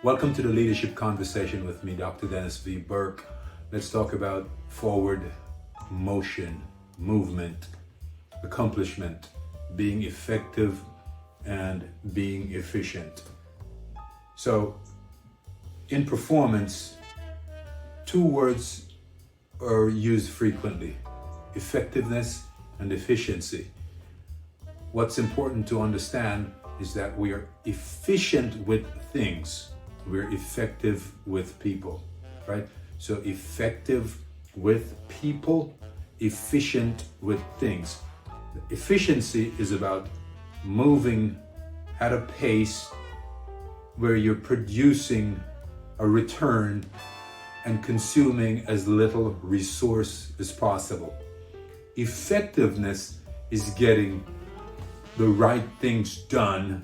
Welcome to the Leadership Conversation with me, Dr. Dennis V. Burke. Let's talk about forward motion, movement, accomplishment, being effective and being efficient. So, in performance, two words are used frequently: effectiveness and efficiency. What's important to understand is that we are efficient with things. We're effective with people, right? So effective with people, efficient with things. Efficiency is about moving at a pace where you're producing a return and consuming as little resource as possible. Effectiveness is getting the right things done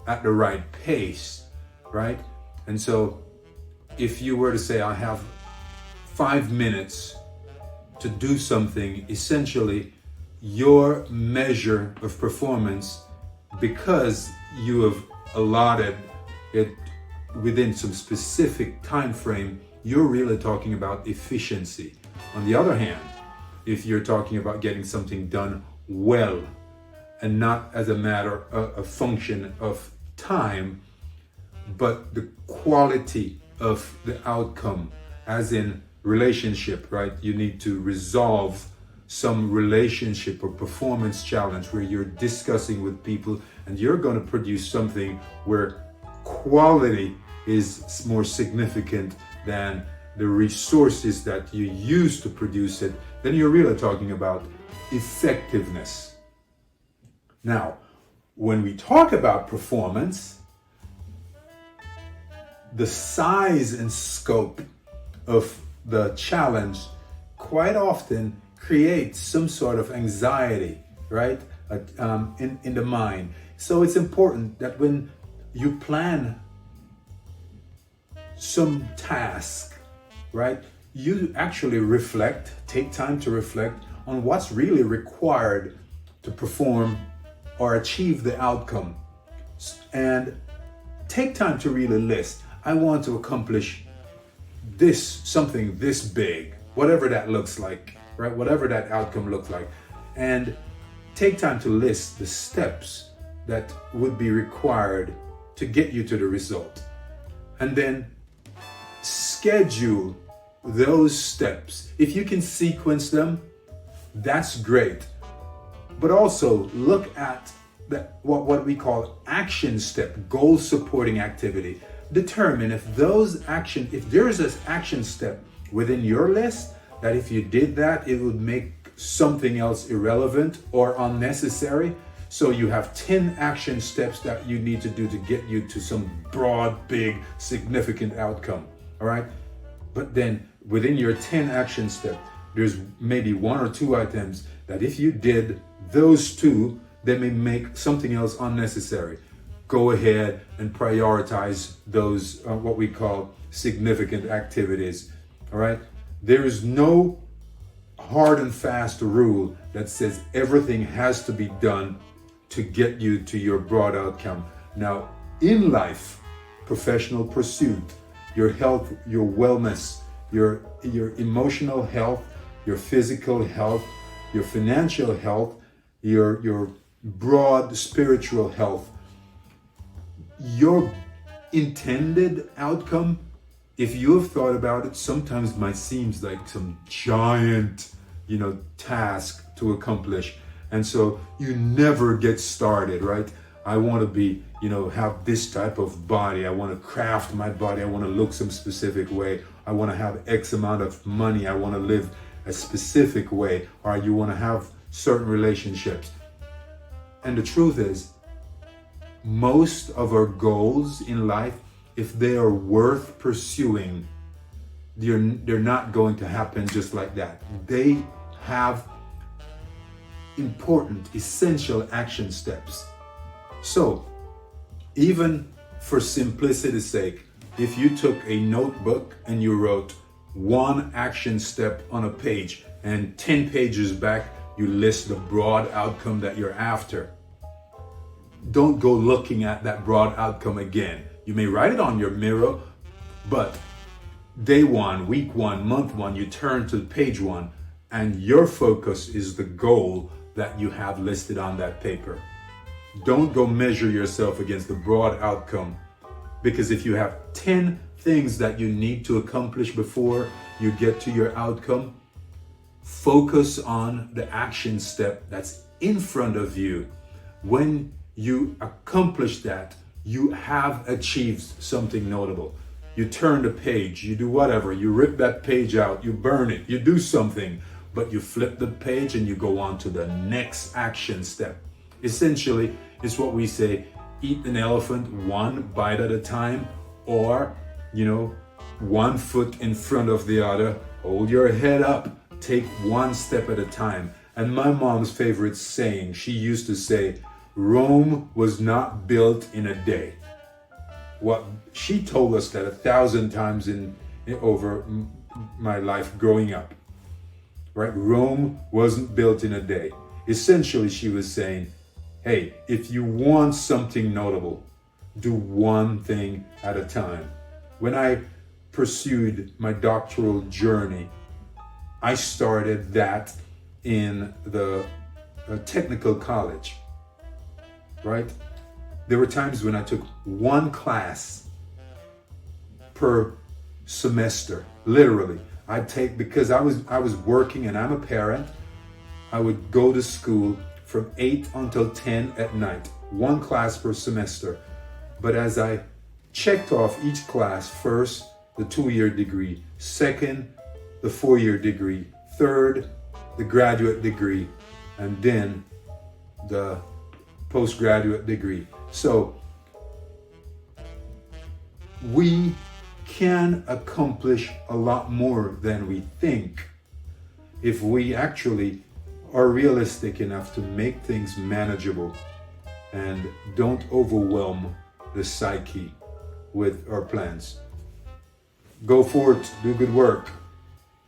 at the right pace, right? And so if you were to say, I have 5 minutes to do something, essentially your measure of performance, because you have allotted it within some specific time frame, you're really talking about efficiency. On the other hand, if you're talking about getting something done well and not as a matter of a function of time, but the quality of the outcome, as in relationship, right? You need to resolve some relationship or performance challenge where you're discussing with people and you're going to produce something where quality is more significant than the resources that you use to produce it. Then you're really talking about effectiveness. Now, when we talk about performance, the size and scope of the challenge quite often creates some sort of anxiety, right, in the mind. So it's important that when you plan some task, right, you actually take time to reflect on what's really required to perform or achieve the outcome, and take time to really list, I want to accomplish something this big, whatever that looks like, right? Whatever that outcome looks like. And take time to list the steps that would be required to get you to the result. And then schedule those steps. If you can sequence them, that's great. But also look at what we call action step, goal supporting activity. Determine if there is an action step within your list that if you did that, it would make something else irrelevant or unnecessary. So you have 10 action steps that you need to do to get you to some broad, big, significant outcome. All right. But then within your 10 action steps, there's maybe 1 or 2 items that if you did those 2, they may make something else unnecessary. Go ahead and prioritize those, what we call significant activities. All right. There is no hard and fast rule that says everything has to be done to get you to your broad outcome. Now, in life, professional pursuit, your health, your wellness, your emotional health, your physical health, your financial health, your broad spiritual health, your intended outcome, if you have thought about it, sometimes might seem like some giant, task to accomplish. And so you never get started, right? I want to be, have this type of body. I want to craft my body. I want to look some specific way. I want to have X amount of money. I want to live a specific way. Or you want to have certain relationships. And the truth is, most of our goals in life, if they are worth pursuing, they're not going to happen just like that. They have important, essential action steps. So, even for simplicity's sake, if you took a notebook and you wrote 1 action step on a page, and 10 pages back, you list the broad outcome that you're after, don't go looking at that broad outcome again. You may write it on your mirror, but day one, week one, month one, you turn to page one, and your focus is the goal that you have listed on that paper. Don't go measure yourself against the broad outcome, because if you have 10 things that you need to accomplish before you get to your outcome, focus on the action step that's in front of you. When you accomplish that, you have achieved something notable. You turn the page, you do whatever, you rip that page out, you burn it, you do something, but you flip the page and you go on to the next action step. Essentially, it's what we say, eat an elephant one bite at a time, or, one foot in front of the other, hold your head up, take one step at a time. And my mom's favorite saying, she used to say, Rome was not built in a day. What she told us that 1,000 times over my life growing up, right? Rome wasn't built in a day. Essentially, she was saying, hey, if you want something notable, do one thing at a time. When I pursued my doctoral journey, I started that in the technical college, right? There were times when I took one class per semester, literally. Because I was working and I'm a parent, I would go to school from 8 until 10 at night, one class per semester. But as I checked off each class, first, the 2-year degree, second, the 4-year degree, third, the graduate degree, and then the postgraduate degree. So we can accomplish a lot more than we think if we actually are realistic enough to make things manageable and don't overwhelm the psyche with our plans. Go forward, do good work.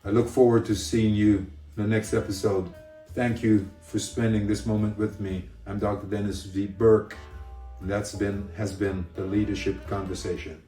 I look forward to seeing you in the next episode. Thank you for spending this moment with me. I'm Dr. Dennis V. Burke, and has been the Leadership Conversation.